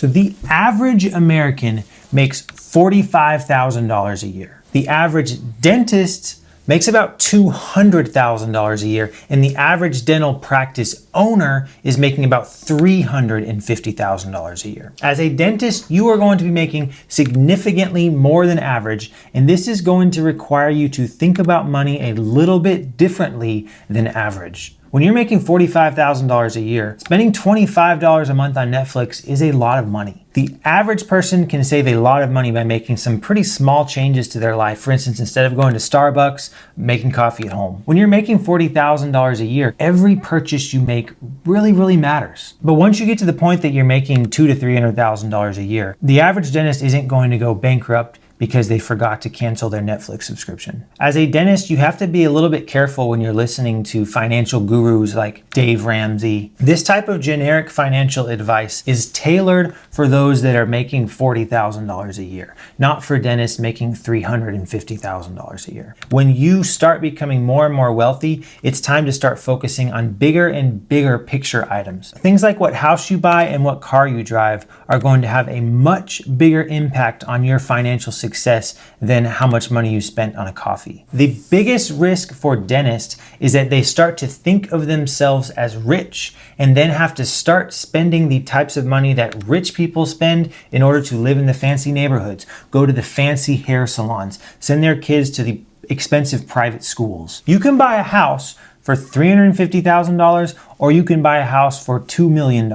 So the average American makes $45,000 a year. The average dentist makes about $200,000 a year, and the average dental practice owner is making about $350,000 a year. As a dentist, you are going to be making significantly more than average, and this is going to require you to think about money a little bit differently than average. When you're making $45,000 a year, spending $25 a month on Netflix is a lot of money. The average person can save a lot of money by making some pretty small changes to their life. For instance, instead of going to Starbucks, making coffee at home. When you're making $40,000 a year, every purchase you make really matters. But once you get to the point that you're making $200,000 to $300,000 a year, the average dentist isn't going to go bankrupt because they forgot to cancel their Netflix subscription. As a dentist, you have to be a little bit careful when you're listening to financial gurus like Dave Ramsey. This type of generic financial advice is tailored for those that are making $40,000 a year, not for dentists making $350,000 a year. When you start becoming more and more wealthy, it's time to start focusing on bigger and bigger picture items. Things like what house you buy and what car you drive are going to have a much bigger impact on your financial success than how much money you spent on a coffee. The biggest risk for dentists is that they start to think of themselves as rich and then have to start spending the types of money that rich people spend in order to live in the fancy neighborhoods, go to the fancy hair salons, send their kids to the expensive private schools. You can buy a house for $350,000, or you can buy a house for $2 million.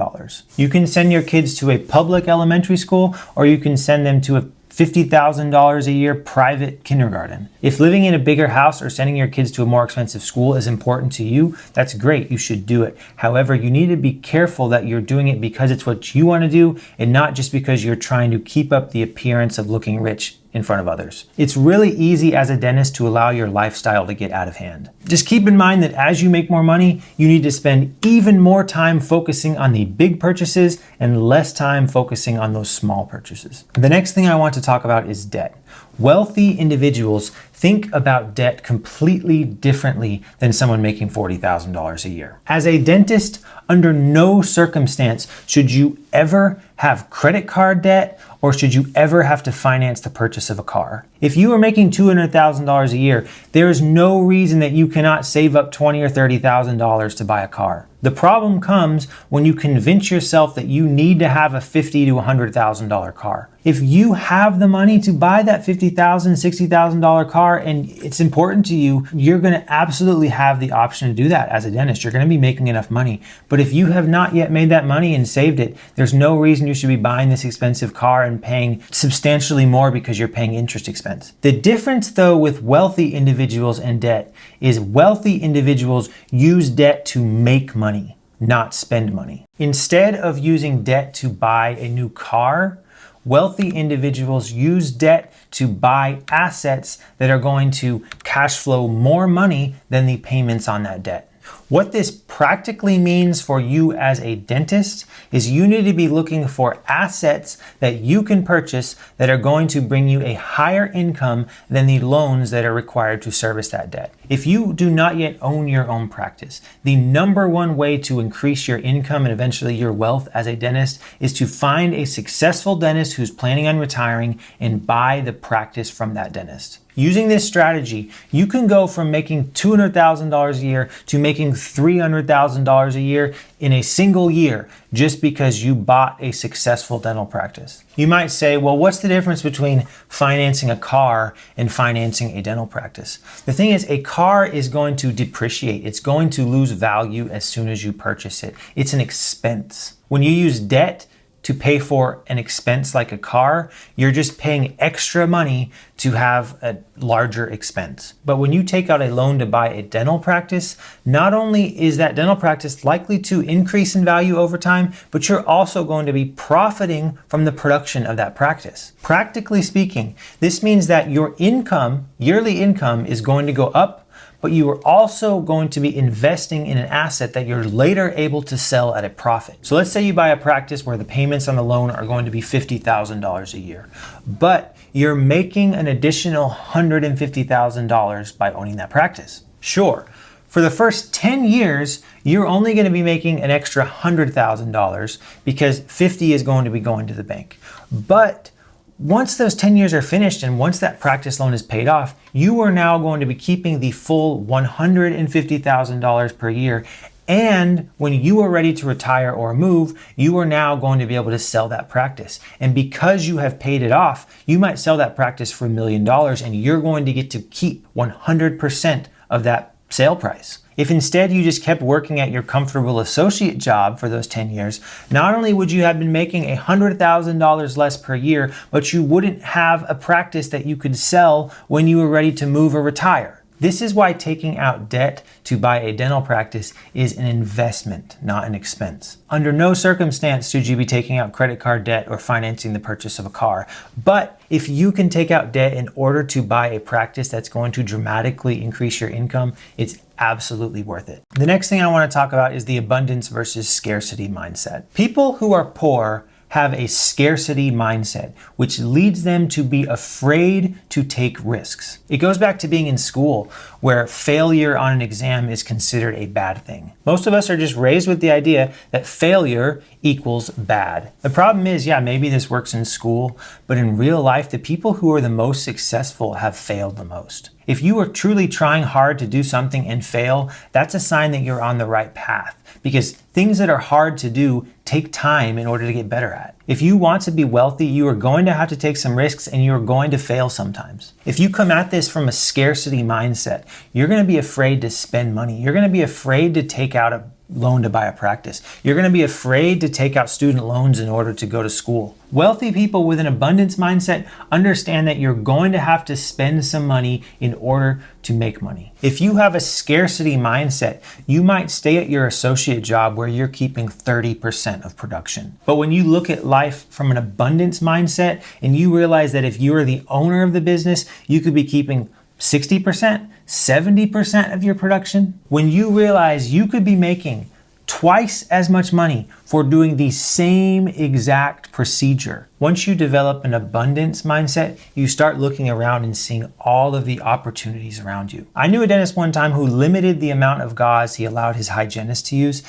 You can send your kids to a public elementary school, or you can send them to a $50,000 a year private kindergarten. If living in a bigger house or sending your kids to a more expensive school is important to you, that's great, you should do it. However, you need to be careful that you're doing it because it's what you want to do and not just because you're trying to keep up the appearance of looking rich in front of others. It's really easy as a dentist to allow your lifestyle to get out of hand. Just keep in mind that as you make more money, you need to spend even more time focusing on the big purchases and less time focusing on those small purchases. The next thing I want to talk about is debt. Wealthy individuals think about debt completely differently than someone making $40,000 a year. As a dentist, under no circumstance should you ever have credit card debt or should you ever have to finance the purchase of a car. If you are making $200,000 a year, there is no reason that you cannot save up $20,000 or $30,000 to buy a car. The problem comes when you convince yourself that you need to have a $50,000 to $100,000 car. If you have the money to buy that $50,000, $60,000 car and it's important to you, you're going to absolutely have the option to do that as a dentist. You're going to be making enough money. But if you have not yet made that money and saved it, there's no reason you should be buying this expensive car and paying substantially more because you're paying interest expense. The difference though with wealthy individuals and debt is wealthy individuals use debt to make money, not spend money. Instead of using debt to buy a new car, wealthy individuals use debt to buy assets that are going to cash flow more money than the payments on that debt. What this practically means for you as a dentist is you need to be looking for assets that you can purchase that are going to bring you a higher income than the loans that are required to service that debt. If you do not yet own your own practice, the number one way to increase your income and eventually your wealth as a dentist is to find a successful dentist who's planning on retiring and buy the practice from that dentist. Using this strategy, you can go from making $200,000 a year to making $300,000 a year in a single year just because you bought a successful dental practice. You might say, well, what's the difference between financing a car and financing a dental practice? The thing is, a car is going to depreciate. It's going to lose value as soon as you purchase it. It's an expense. When you use debt to pay for an expense like a car, you're just paying extra money to have a larger expense. But when you take out a loan to buy a dental practice, not only is that dental practice likely to increase in value over time, but you're also going to be profiting from the production of that practice. Practically speaking, this means that your income, yearly income, is going to go up, but you are also going to be investing in an asset that you're later able to sell at a profit. So let's say you buy a practice where the payments on the loan are going to be $50,000 a year, but you're making an additional $150,000 by owning that practice. Sure, For the first 10 years, you're only going to be making an extra $100,000 because 50 is going to be going to the bank. But once those 10 years are finished and once that practice loan is paid off, you are now going to be keeping the full $150,000 per year. And when you are ready to retire or move, you are now going to be able to sell that practice. And because you have paid it off, you might sell that practice for $1 million and you're going to get to keep 100% of that sale price. If instead you just kept working at your comfortable associate job for those 10 years, not only would you have been making $100,000 less per year, but you wouldn't have a practice that you could sell when you were ready to move or retire. This is why taking out debt to buy a dental practice is an investment, not an expense. Under no circumstance should you be taking out credit card debt or financing the purchase of a car. But if you can take out debt in order to buy a practice that's going to dramatically increase your income, it's absolutely worth it. The next thing I want to talk about is the abundance versus scarcity mindset. People who are poor have a scarcity mindset, which leads them to be afraid to take risks. It goes back to being in school, where failure on an exam is considered a bad thing. Most of us are just raised with the idea that failure equals bad. The problem is, maybe this works in school, but in real life, the people who are the most successful have failed the most. If you are truly trying hard to do something and fail, that's a sign that you're on the right path, because things that are hard to do take time in order to get better at. If you want to be wealthy, you are going to have to take some risks and you are going to fail sometimes. If you come at this from a scarcity mindset, you're going to be afraid to spend money. You're going to be afraid to take out a loan to buy a practice. You're going to be afraid to take out student loans in order to go to school. Wealthy people with an abundance mindset understand that you're going to have to spend some money in order to make money. If you have a scarcity mindset, you might stay at your associate job where you're keeping 30% of production. But when you look at life from an abundance mindset and you realize that if you are the owner of the business, you could be keeping 60%, 70% of your production. When you realize you could be making twice as much money for doing the same exact procedure. Once you develop an abundance mindset, you start looking around and seeing all of the opportunities around you. I knew a dentist one time who limited the amount of gauze he allowed his hygienist to use.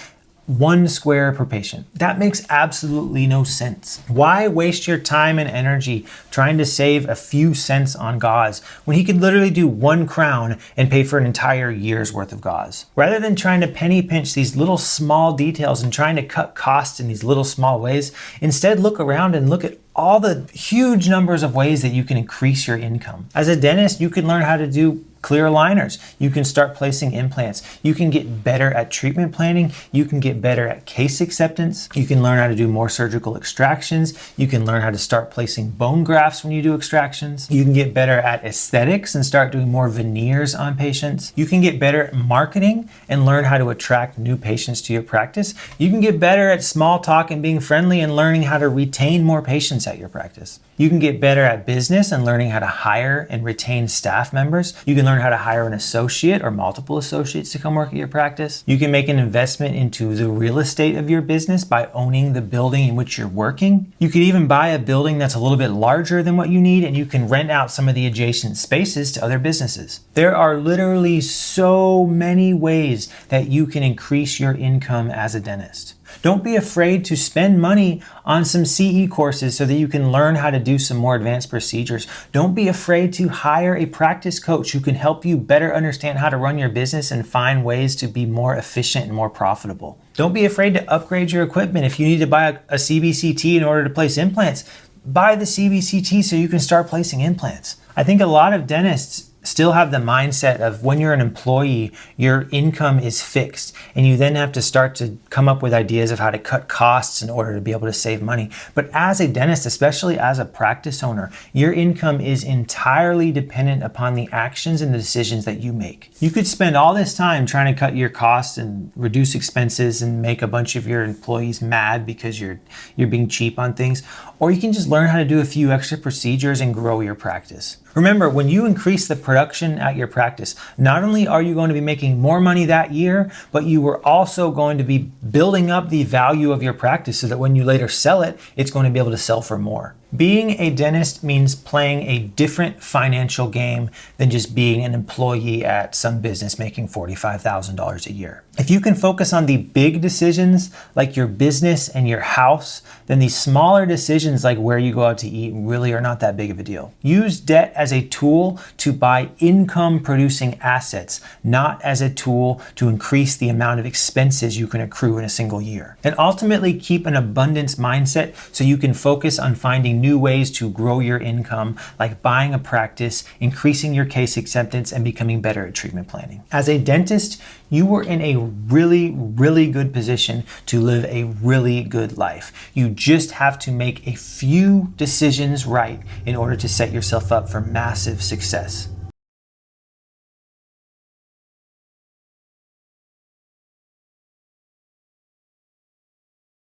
1 square per patient. That makes absolutely no sense. Why waste your time and energy trying to save a few cents on gauze when he could literally do 1 crown and pay for an entire year's worth of gauze? Rather than trying to penny pinch these little small details and trying to cut costs in these little small ways, instead look around and look at all the huge numbers of ways that you can increase your income. As a dentist, you can learn how to do clear aligners. You can start placing implants. You can get better at treatment planning. You can get better at case acceptance. You can learn how to do more surgical extractions. You can learn how to start placing bone grafts when you do extractions. You can get better at aesthetics and start doing more veneers on patients. You can get better at marketing and learn how to attract new patients to your practice. You can get better at small talk and being friendly and learning how to retain more patients at your practice. You can get better at business and learning how to hire and retain staff members. You can learn how to hire an associate or multiple associates to come work at your practice. You can make an investment into the real estate of your business by owning the building in which you're working. You could even buy a building that's a little bit larger than what you need, and you can rent out some of the adjacent spaces to other businesses. There are literally so many ways that you can increase your income as a dentist. Don't be afraid to spend money on some CE courses so that you can learn how to do some more advanced procedures. Don't be afraid to hire a practice coach who can help you better understand how to run your business and find ways to be more efficient and more profitable. Don't be afraid to upgrade your equipment. If you need to buy a CBCT in order to place implants, buy the CBCT so you can start placing implants. I think a lot of dentists still have the mindset of when you're an employee, your income is fixed and you then have to start to come up with ideas of how to cut costs in order to be able to save money. But as a dentist, especially as a practice owner, your income is entirely dependent upon the actions and the decisions that you make. You could spend all this time trying to cut your costs and reduce expenses and make a bunch of your employees mad because you're being cheap on things, or you can just learn how to do a few extra procedures and grow your practice. Remember, when you increase the production at your practice, not only are you going to be making more money that year, but you are also going to be building up the value of your practice so that when you later sell it, it's going to be able to sell for more. Being a dentist means playing a different financial game than just being an employee at some business making $45,000 a year. If you can focus on the big decisions like your business and your house, then these smaller decisions like where you go out to eat really are not that big of a deal. Use debt as a tool to buy income producing assets, not as a tool to increase the amount of expenses you can accrue in a single year. And ultimately keep an abundance mindset so you can focus on finding new ways to grow your income, like buying a practice, increasing your case acceptance, and becoming better at treatment planning. As a dentist, you were in a really, really good position to live a really good life. You just have to make a few decisions right in order to set yourself up for massive success.